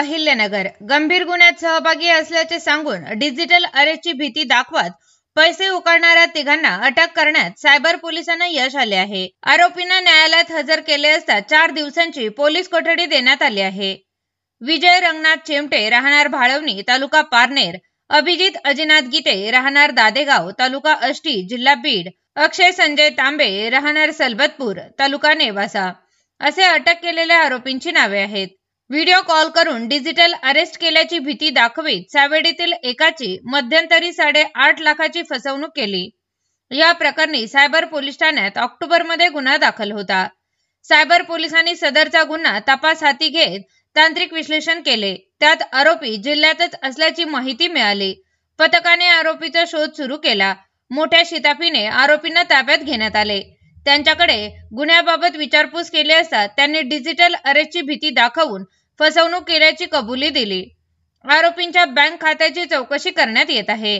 अहिल्यानगर गंभीर गुन्ह्यात सहभागी असल्याचे सांगून डिजिटल अरेस्टची भीती दाखवत पैसे उकळणाऱ्या तिघांना अटक करण्यात सायबर पोलिसांना यश आले आहे। आरोपींना न्यायालयात हजर केले असता 4 दिवसांची पोलीस कोठडी देण्यात आली आहे। विजय रंगनाथ चिमटे राहणार भाळवणी तालुका पारनेर, अभिजित अजिनाथ गीते राहणार दादेगाव तालुका आष्टी जिल्हा बीड, अक्षय संजय तांबे राहणार सलबतपूर तालुका नेवासा असे अटक केलेल्या आरोपींची नावे आहेत। व्हिडिओ कॉल करून डिजिटल अरेस्ट केल्याची भीती दाखवीत सावेडीतील एकाची मध्यंतरी 8.5 लाखाची फसवणूक केली। या प्रकरणी सायबर पोलीस ठाण्यात ऑक्टोबरमध्ये गुन्हा दाखल होता। सायबर पोलिसांनी सदरचा गुन्हा तपास हाती घेत तांत्रिक विश्लेषण केले, त्यात आरोपी जिल्ह्यातच असल्याची माहिती मिळाली। पथकाने आरोपीचा शोध सुरू केला। मोठ्या शिताफीने आरोपींना ताब्यात घेण्यात आले। त्यांच्याकडे गुन्ह्याबाबत विचारपूस केली असता त्यांनी डिजिटल अरेस्टची भीती दाखवून फसवणूक केल्याची कबुली दिली। आरोपींच्या बँक खात्याची चौकशी करण्यात येत आहे।